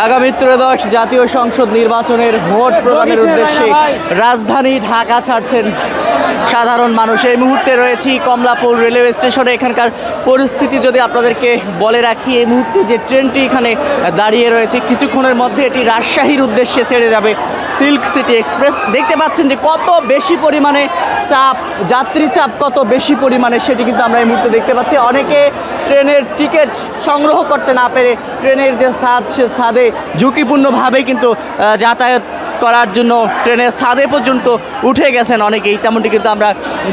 আগামী ত্রয়োদশ জাতীয় সংসদ নির্বাচনের ভোট প্রদানের উদ্দেশ্যে রাজধানী ঢাকা ছাড়ছেন সাধারণ মানুষ। এই মুহূর্তে রয়েছি কমলাপুর রেলওয়ে স্টেশনে। এখানকার পরিস্থিতি যদি আপনাদেরকে বলে রাখি, এই মুহূর্তে যে ট্রেনটি এখানে দাঁড়িয়ে রয়েছে, কিছুক্ষণের মধ্যে এটি রাজশাহীর উদ্দেশ্যে ছেড়ে যাবে সিল্ক সিটি এক্সপ্রেস। দেখতে পাচ্ছেন যে কত বেশি পরিমাণে চাপ, যাত্রী চাপ কত বেশি পরিমাণে, সেটি কিন্তু আমরা এই মুহূর্তে দেখতে পাচ্ছি। অনেকে ট্রেনের টিকিট সংগ্রহ করতে না পেরে ট্রেনের যে ছাদ, সে ছাদে ঝুঁকিপূর্ণভাবে কিন্তু যাতায়াত করার জন্য ট্রেনের ছাদে পর্যন্ত উঠে গেছেন অনেকেই। তেমনটি কিন্তু আমরা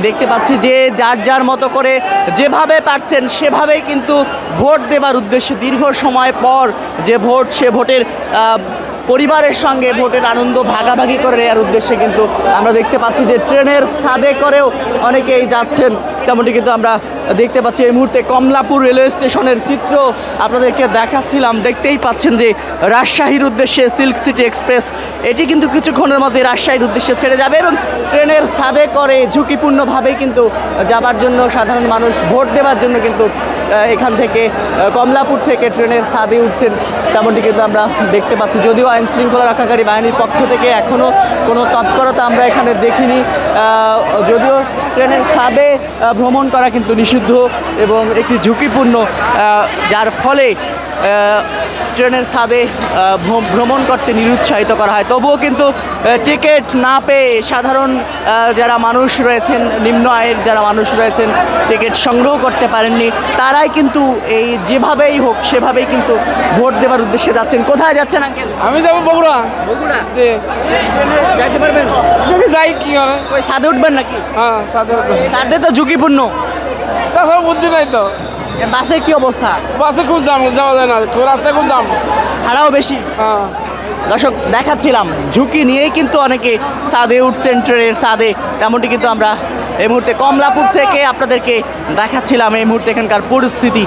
দেখতে পাচ্ছি যে যার যার মতো করে যেভাবে পারছেন সেভাবেই কিন্তু ভোট দেবার উদ্দেশ্যে দীর্ঘ সময় পর যে ভোট, সে ভোটের পরিবারের সঙ্গে ভোটের আনন্দ ভাগাভাগি করে নেওয়ার উদ্দেশ্যে কিন্তু আমরা দেখতে পাচ্ছি যে ট্রেনের ছাদে করেও অনেকেই যাচ্ছেন। তেমনটি কিন্তু আমরা দেখতে পাচ্ছি এই মুহূর্তে কমলাপুর রেলওয়ে স্টেশনের চিত্র আপনাদেরকে দেখাচ্ছিলাম। দেখতেই পাচ্ছেন যে রাজশাহীর উদ্দেশ্যে সিল্ক সিটি এক্সপ্রেস এটি কিন্তু কিছুক্ষণের মধ্যে রাজশাহীর উদ্দেশ্যে ছেড়ে যাবে এবং ট্রেনের ছাদে করে ঝুঁকিপূর্ণভাবেই কিন্তু যাবার জন্য সাধারণ মানুষ ভোট দেওয়ার জন্য কিন্তু এখান থেকে কমলাপুর থেকে ট্রেনের ছাদে উঠছেন। তেমনটি কিন্তু আমরা দেখতে পাচ্ছি। যদিও আইন শৃঙ্খলা রক্ষাকারী বাহিনীর পক্ষ থেকে এখনও কোনো তৎপরতা আমরা এখানে দেখিনি, যদিও ট্রেনের ছাদে ভ্রমণ করা কিন্তু নিষিদ্ধ এবং একটি ঝুঁকিপূর্ণ, যার ফলে ট্রেনের ছাদে ভ্রমণ করতে নিরুৎসাহিত করা হয়। তবুও কিন্তু টিকিট না পেয়ে সাধারণ যারা মানুষ রয়েছেন, নিম্ন আয়ের যারা মানুষ রয়েছেন, টিকিট সংগ্রহ করতে পারেননি, তারাই কিন্তু এই যেভাবেই হোক সেভাবেই কিন্তু ভোট দেওয়ার উদ্দেশ্যে যাচ্ছেন। কোথায় যাচ্ছেন আঙ্কেল? আমি যাবো বগুড়া। বগুড়া? জি। যাইতে পারবেন? যাই কি করে? ওই ছাদে উঠবেন নাকি? হ্যাঁ, সাথে ছাদে তো ঝুঁকিপূর্ণ। তাছাড়া বুদ্ধি নাই তো। বাসে কি অবস্থা? বাসে খুব জাম, যাওয়া যায় না, রাস্তায় খুব জাম। ভাড়াও বেশি। হ্যাঁ, দর্শক দেখাচ্ছিলাম ঝুঁকি নিয়েই কিন্তু অনেকে ছাদে উঠছেন, ট্রেনের ছাদে। তেমনটি কিন্তু আমরা এই মুহূর্তে কমলাপুর থেকে আপনাদেরকে দেখাচ্ছিলাম এই মুহূর্তে এখানকার পরিস্থিতি।